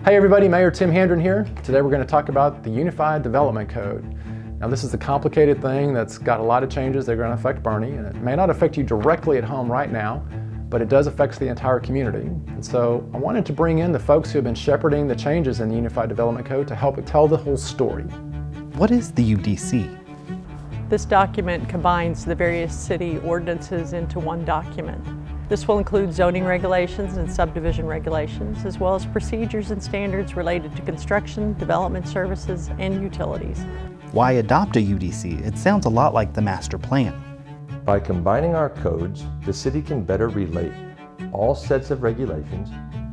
Hey everybody, Mayor Tim Handren here. Today we're going to talk about the Unified Development Code. Now this is a complicated thing that's got a lot of changes that are going to affect Boerne, and it may not affect you directly at home right now, but it does affect the entire community. And so I wanted to bring in the folks who have been shepherding the changes in the Unified Development Code to help it tell the whole story. What is the UDC? This document combines the various city ordinances into one document. This will include zoning regulations and subdivision regulations, as well as procedures and standards related to construction, development services, and utilities. Why adopt a UDC? It sounds a lot like the Master Plan. By combining our codes, the city can better relate all sets of regulations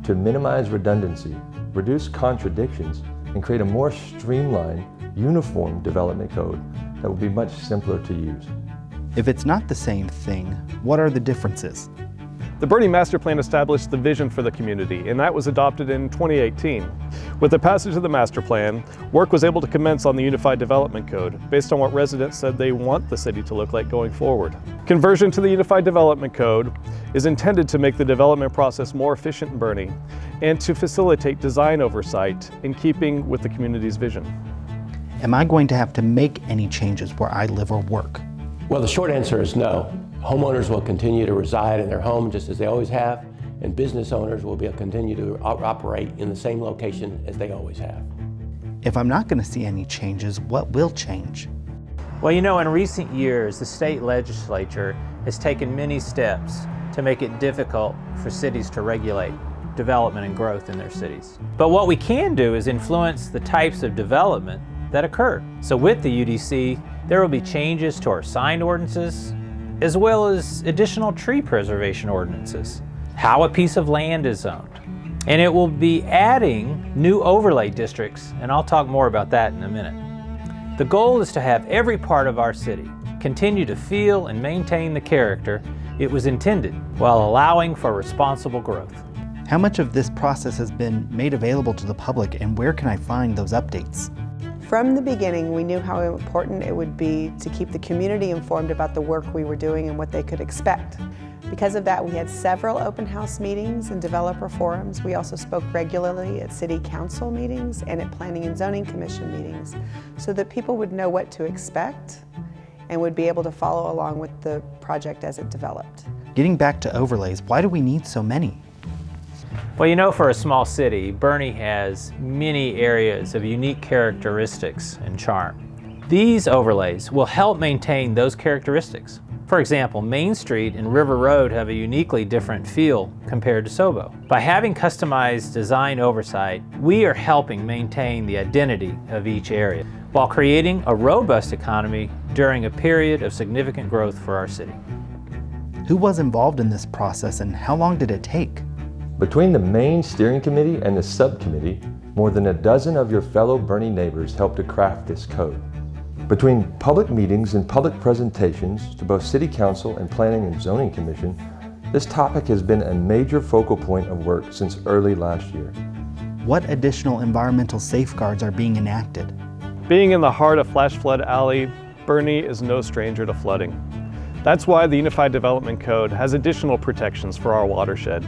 to minimize redundancy, reduce contradictions, and create a more streamlined, uniform development code that will be much simpler to use. If it's not the same thing, what are the differences? The Boerne Master Plan established the vision for the community, and that was adopted in 2018. With the passage of the Master Plan, work was able to commence on the Unified Development Code based on what residents said they want the city to look like going forward. Conversion to the Unified Development Code is intended to make the development process more efficient in Boerne and to facilitate design oversight in keeping with the community's vision. Am I going to have to make any changes where I live or work? Well, the short answer is no. Homeowners will continue to reside in their home just as they always have, and business owners will continue to operate in the same location as they always have. If I'm not going to see any changes, what will change? Well, you know, in recent years, the state legislature has taken many steps to make it difficult for cities to regulate development and growth in their cities. But what we can do is influence the types of development that occur. So with the UDC, there will be changes to our sign ordinances, as well as additional tree preservation ordinances, how a piece of land is zoned. And it will be adding new overlay districts, and I'll talk more about that in a minute. The goal is to have every part of our city continue to feel and maintain the character it was intended, while allowing for responsible growth. How much of this process has been made available to the public, and where can I find those updates? From the beginning, we knew how important it would be to keep the community informed about the work we were doing and what they could expect. Because of that, we had several open house meetings and developer forums. We also spoke regularly at city council meetings and at planning and zoning commission meetings so that people would know what to expect and would be able to follow along with the project as it developed. Getting back to overlays, why do we need so many? Well, you know, for a small city, Boerne has many areas of unique characteristics and charm. These overlays will help maintain those characteristics. For example, Main Street and River Road have a uniquely different feel compared to Sobo. By having customized design oversight, we are helping maintain the identity of each area while creating a robust economy during a period of significant growth for our city. Who was involved in this process, and how long did it take? Between the main steering committee and the subcommittee, more than a dozen of your fellow Boerne neighbors helped to craft this code. Between public meetings and public presentations to both City Council and Planning and Zoning Commission, this topic has been a major focal point of work since early last year. What additional environmental safeguards are being enacted? Being in the heart of Flash Flood Alley, Boerne is no stranger to flooding. That's why the Unified Development Code has additional protections for our watershed.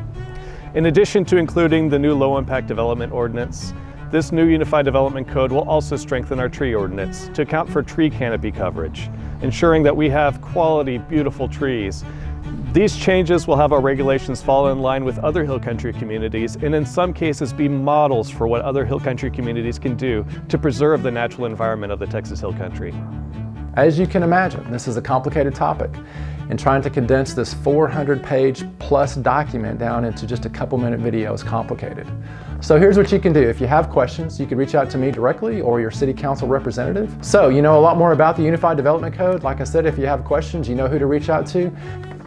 In addition to including the new low-impact development ordinance, this new Unified Development Code will also strengthen our tree ordinance to account for tree canopy coverage, ensuring that we have quality, beautiful trees. These changes will have our regulations fall in line with other Hill Country communities, and in some cases be models for what other Hill Country communities can do to preserve the natural environment of the Texas Hill Country. As you can imagine, this is a complicated topic, and trying to condense this 400-page plus document down into just a couple-minute video is complicated. So here's what you can do. If you have questions, you can reach out to me directly or your city council representative. So you know a lot more about the Unified Development Code. Like I said, if you have questions, you know who to reach out to.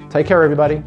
Take care, everybody.